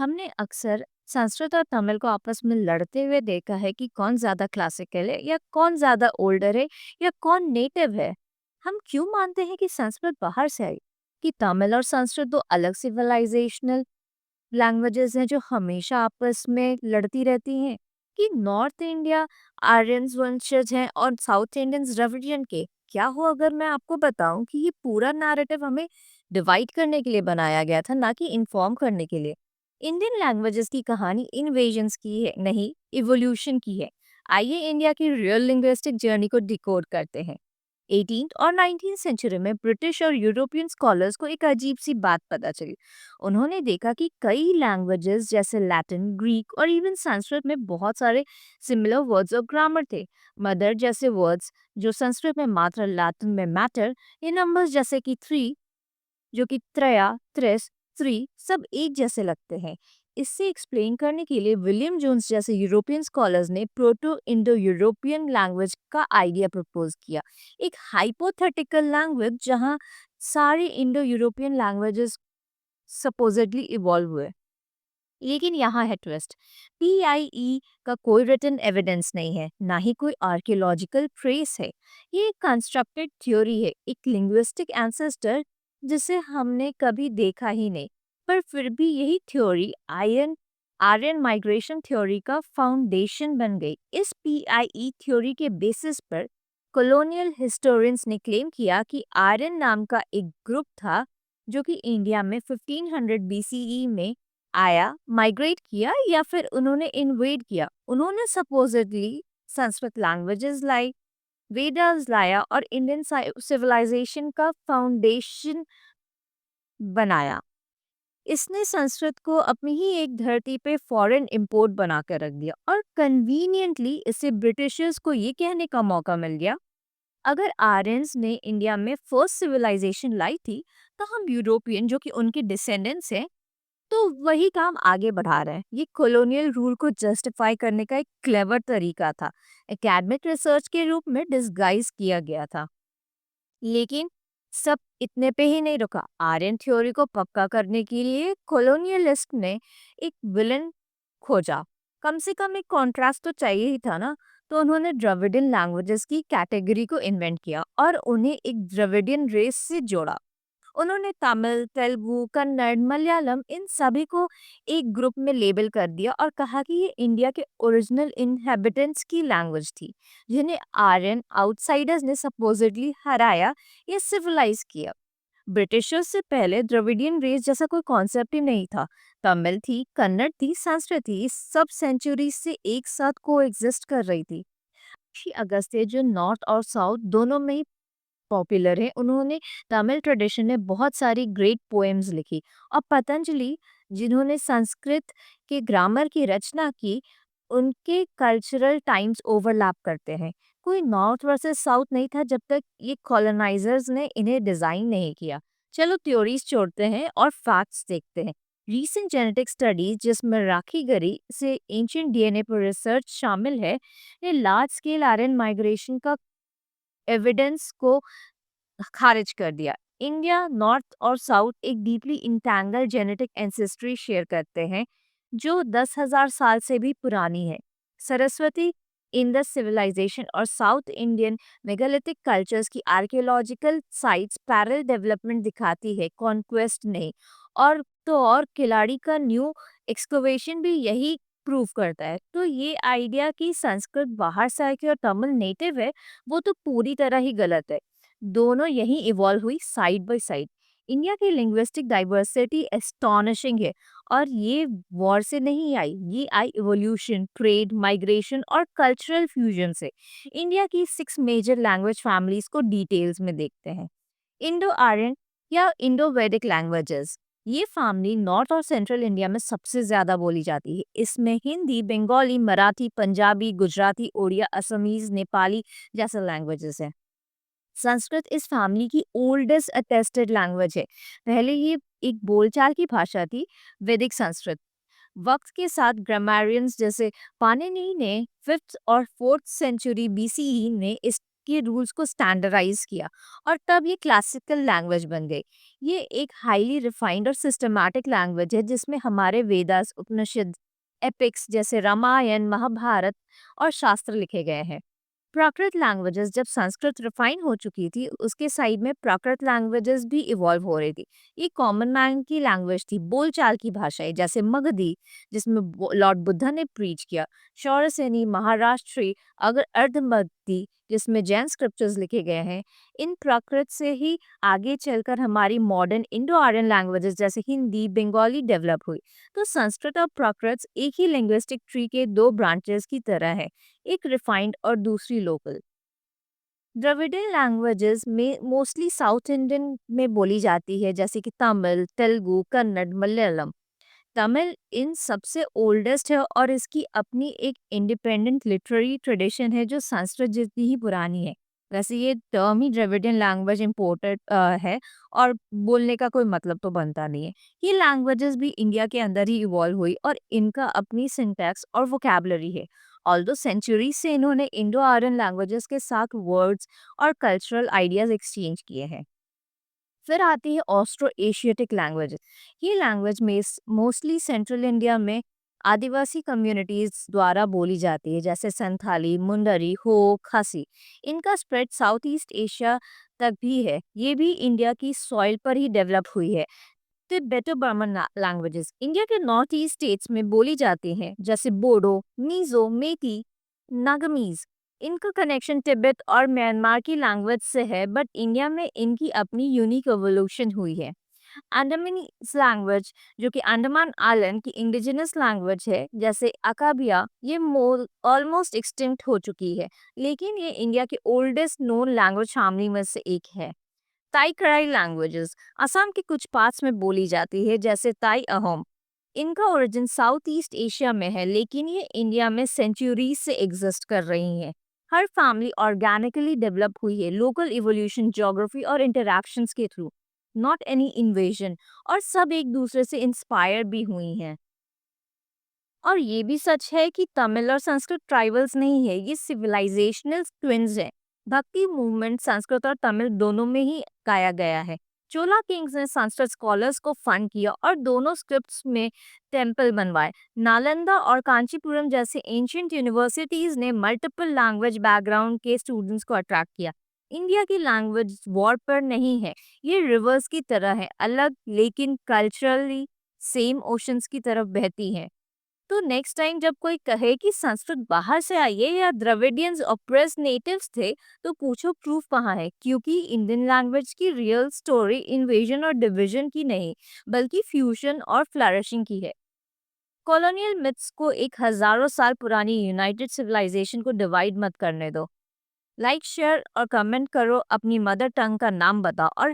हमने अक्सर संस्कृत और तमिल को आपस में लड़ते हुए देखा है कि कौन ज्यादा क्लासिकल है या कौन ज्यादा ओल्डर है या कौन नेटिव है। हम क्यों मानते हैं कि संस्कृत बाहर से आई, कि तमिल और संस्कृत दो अलग सिविलाइजेशनल लैंग्वेजेस हैं जो हमेशा आपस में लड़ती रहती हैं, कि नॉर्थ इंडिया आर्यंस वंशज हैं और साउथ इंडियंस द्रविडियन के। क्या हो अगर मैं आपको बताऊं कि ये पूरा नैरेटिव हमें डिवाइड करने के लिए बनाया गया था, ना कि इन्फॉर्म करने के लिए। इंडियन लैंग्वेजेस की कहानी इन्वेजन्स की है नहीं, इवोल्यूशन की है। आइए इंडिया की रियल लिंग्विस्टिक जर्नी को डिकोड करते हैं। 18th और 19th सेंचुरी में ब्रिटिश और यूरोपियन स्कॉलर्स को एक अजीब सी बात पता चली। उन्होंने देखा कि कई लैंग्वेजेस जैसे लैटिन, ग्रीक और इवन संस्कृत में बहुत सारे सिमिलर वर्ड्स और ग्रामर थे। मदर जैसे वर्ड्स जो संस्कृत में मात्र, लैटिन में मैटर, ये नंबर्स जैसे कि 3 जो कि त्रया, त्रिस, थ्री सब एक जैसे लगते हैं। इससे एक्सप्लेन करने के लिए विलियम जोन्स जैसे यूरोपियन स्कॉलर्स ने प्रोटो इंडो यूरोपियन लैंग्वेज का आइडिया प्रपोज किया। एक हाइपोथेटिकल लैंग्वेज जहां सारे Indo European languages supposedly evolve हुए। लेकिन यहाँ है ट्विस्ट। पीआईई का कोई रिटन एविडेंस नहीं है, ना ही कोई आर्कियोलॉजिकल ट्रेस है। ये एक कंस्ट्रक्टेड थ्योरी है, एक लिंग्विस्टिक एंसेस्टर जिसे हमने कभी देखा ही नहीं। पर फिर भी यही theory Aryan Aryan migration theory का फाउंडेशन बन गई। इस पीआईई थ्योरी के बेसिस पर कॉलोनियल हिस्टोरियंस ने क्लेम किया कि आर्यन नाम का एक ग्रुप था जो कि इंडिया में 1500 बीसीई में आया, माइग्रेट किया या फिर उन्होंने इन्वेड किया। उन्होंने सपोजिटली संस्कृत लैंग्वेजेस लाई, वेदास लाया और इंडियन सिविलाइजेशन का फाउंडेशन बनाया। इसने संस्कृत को अपनी ही एक धरती पे फॉरेन इंपोर्ट बना कर रख दिया और कन्वीनियंटली इसे ब्रिटिशर्स को ये कहने का मौका मिल गया, अगर आर्यंस ने इंडिया में फर्स्ट सिविलाइजेशन लाई थी, तो हम यूरोपियन जो कि उनके डिसेंडेंट्स हैं, तो वही काम आगे बढ़ा रहे हैं। ये कॉलोनियल रूल को जस्टिफाई करने का एक क्लेवर तरीका था, एकेडमिक रिसर्च के रूप में डिस्गाइज किया गया था। लेकिन सब इतने पे ही नहीं रुका। आर्यन थ्योरी को पक्का करने के लिए कॉलोनियलिस्ट ने एक विलन खोजा। कम से कम एक कॉन्ट्रास्ट तो चाहिए ही था ना। तो उन्होंने द्रविडियन लैंग्वेजेस की कैटेगरी को इन्वेंट किया और उन्हें एक द्रविडियन रेस से जोड़ा। उन्होंने तमिल, तेलुगु, कन्नड़, मलयालम इन सभी को एक ग्रुप में लेबल कर दिया और कहा कि ये इंडिया के ओरिजिनल इनहेबिटेंट्स की लैंग्वेज थी, जिन्हें आर्यन आउटसाइडर्स ने सपोजिटली हराया या सिविलाइज किया। ब्रिटिशर्स से पहले द्रविडियन रेस जैसा कोई कॉन्सेप्ट ही नहीं था। तमिल थी, कन्नड़ थी, संस्कृत थी, सब सेंचुरी से एक साथ को एग्जिस्ट कर रही थी। श्री अगस्त्य जो नॉर्थ और साउथ दोनों में ही पॉपुलर है, उन्होंने तमिल ट्रेडिशन में बहुत सारी ग्रेट पोएम्स लिखी। और पतंजलि जिन्होंने संस्कृत के ग्रामर की रचना की, उनके कल्चरल टाइम्स ओवरलैप करते हैं। कोई नॉर्थ वर्सेस साउथ नहीं था जब तक ये कॉलोनाइजर्स ने इन्हें डिजाइन नहीं किया। चलो थ्योरीज छोड़ते हैं और फैक्ट्स देखते हैं। रीसेंट जेनेटिक स्टडीज जिसमें राखी गरी से एंशियंट डीएनए पर रिसर्च शामिल है, ने लार्ज स्केल आर्यन माइग्रेशन का एविडेंस को खारिज कर दिया। इंडिया, नॉर्थ और साउथ एक deeply entangle genetic ancestry share करते हैं जो 10,000 साल से भी पुरानी है। सरस्वती, इंडस सिविलाइजेशन और साउथ इंडियन मेगालिथिक कल्चर्स की आर्कियोलॉजिकल साइट्स पैरेलल डेवलपमेंट दिखाती है, कॉन्क्वेस्ट नहीं। और तो और खिलाड़ी का न्यू एक्सकवेशन भी यही प्रूव करता है। तो ये आइडिया कि संस्कृत बाहर से आके और तमिल नेटिव है, वो तो पूरी तरह ही गलत है। दोनों यहीं इवॉल्व हुई साइड बाय साइड। इंडिया की लिंग्विस्टिक डाइवर्सिटी एस्टॉनिशिंग है और ये वॉर से नहीं आई, ये आई इवोल्यूशन, ट्रेड, माइग्रेशन और कल्चरल फ्यूजन से। इंडिया की 6 मेजर लैंग्वेज फैमिलीज को डिटेल्स में देखते हैं। इंडो आर्यन या इंडो वैदिक लैंग्वेजेस, ये फैमिली नॉर्थ और सेंट्रल इंडिया में सबसे ज्यादा बोली जाती है। इसमें हिंदी, बंगाली, मराठी, पंजाबी, गुजराती, ओडिया, असमीज, नेपाली जैसे लैंग्वेजेस हैं। संस्कृत इस फैमिली की ओल्डेस्ट अटेस्टेड लैंग्वेज है। पहले ये एक बोलचाल की भाषा थी, वैदिक संस्कृत। वक्त के साथ ग्रामरियंस जैसे पाणिनि ने 5th और 4th सेंचुरी बीसीई में इस के रूल्स को स्टैंडर्डाइज किया और तब ये क्लासिकल लैंग्वेज बन गई। ये एक हाईली रिफाइंड और सिस्टमैटिक लैंग्वेज है जिसमें हमारे वेदास, उपनिषद, एपिक्स जैसे रामायण, महाभारत और शास्त्र लिखे गए हैं। प्राकृत लैंग्वेजेस जब संस्कृत रिफाइन हो चुकी थी, उसके साइड में प्राकृत लैंग्वेजेस भी इवॉल्व हो रही थी। ये कॉमन मैन की लैंग्वेज थी, बोलचाल की भाषा है, जैसे मगधी जिसमें लॉर्ड बुद्धा ने प्रीच किया, शौरसेनी, महाराष्ट्री, अगर अर्धमगधी जिसमें जैन स्क्रिप्चर्स लिखे गए हैं। इन प्राकृत से ही आगे चलकर हमारी मॉडर्न इंडो आर्यन लैंग्वेजेस जैसे हिंदी, बंगाली डेवलप हुई। तो संस्कृत और प्राकृत एक ही लिंग्विस्टिक ट्री के दो ब्रांचेस की तरह है, एक रिफाइंड और दूसरी लोकल। द्रविडियन लैंग्वेजेस में मोस्टली साउथ इंडियन में बोली जाती है, जैसे कि तमिल, तेलुगु, कन्नड़, मलयालम। तमिल इन सबसे ओल्डेस्ट है और इसकी अपनी एक इंडिपेंडेंट लिटरेरी ट्रेडिशन है जो संस्कृत जितनी ही पुरानी है। वैसे ये टर्म ही द्रविडियन लैंग्वेज इम्पोर्टेड है और बोलने का कोई मतलब तो बनता नहीं है। ये लैंग्वेजेस भी इंडिया के अंदर ही इवॉल्व हुई और इनका अपनी सिंटैक्स और वोकैबुलरी है। ऑल्दो सेंचुरी से इन्होंने इंडो आर्यन लैंग्वेजेस के साथ वर्ड्स और कल्चरल आइडियाज एक्सचेंज किए हैं। फिर आती है ऑस्ट्रो एशियाटिक लैंग्वेजेस। ये लैंग्वेज में मोस्टली सेंट्रल इंडिया में आदिवासी कम्युनिटीज द्वारा बोली जाती है, जैसे संथाली, मुंडरी, हो, खासी। इनका स्प्रेड साउथ ईस्ट एशिया तक भी है। ये भी इंडिया की सॉइल पर ही डेवलप हुई है। तिब्बतो बर्मन लैंग्वेजेस इंडिया के नॉर्थ ईस्ट स्टेट्स में बोली जाती हैं, जैसे बोडो, मीजो, मेती, नागामीज। इनका कनेक्शन तिब्बत और म्यांमार की लैंग्वेज से है, बट इंडिया में इनकी अपनी यूनिक एवोल्यूशन हुई है। अंडमानीज लैंग्वेज जो कि अंडमान आइलैंड की इंडिजिनस लैंग्वेज है, जैसे अकाबिया, ये ऑलमोस्ट एक्सटिंक्ट हो चुकी है, लेकिन ये इंडिया के ओल्डेस्ट नोन लैंग्वेज फैमिली में से एक है। ताई कराई लैंग्वेजेस असम के कुछ पार्ट्स में बोली जाती है, जैसे ताई अहोम। इनका ओरिजिन साउथ ईस्ट एशिया में है, लेकिन ये इंडिया में सेंचुरीज से एग्जिस्ट कर रही हैं। हर फैमिली ऑर्गेनिकली डेवलप हुई है, लोकल इवोल्यूशन, ज्योग्राफी और इंटरैक्शंस के थ्रू, नॉट एनी इन्वेजन। और सब एक दूसरे से इंस्पायर भी हुई हैं। और ये भी सच है कि तमिल और संस्कृत ट्राइबल्स नहीं है, ये सिविलाइजेशनल ट्विन्स हैं। भक्ति मूवमेंट संस्कृत और तमिल दोनों में ही गाया गया है। चोला किंग्स ने संस्कृत स्कॉलर्स को फंड किया और दोनों स्क्रिप्ट्स में टेम्पल बनवाए। नालंदा और कांचीपुरम जैसे एंशियंट यूनिवर्सिटीज ने मल्टीपल लैंग्वेज बैकग्राउंड के स्टूडेंट्स को अट्रैक्ट किया। इंडिया की लैंग्वेज वॉर पर नहीं है, ये रिवर्स की तरह है, अलग लेकिन कल्चरली सेम ओशंस की तरफ बहती है। तो नेक्स्ट टाइम जब कोई कहे कि संस्कृत बाहर से आई है या द्रविडियंस ऑप्रेस नेटिव्स थे, तो पूछो प्रूफ कहाँ है, क्योंकि इंडियन लैंग्वेज की रियल स्टोरी इन्वेजन और डिवीजन की नहीं, बल्कि फ्यूजन और फ्लरिशिंग की है। कॉलोनियल मिथ्स को एक हजारों साल पुरानी यूनाइटेड सिविलाइजेशन को डिवाइड मत करने दो। लाइक, शेयर और कमेंट करो, अपनी मदर टंग का नाम बताओ और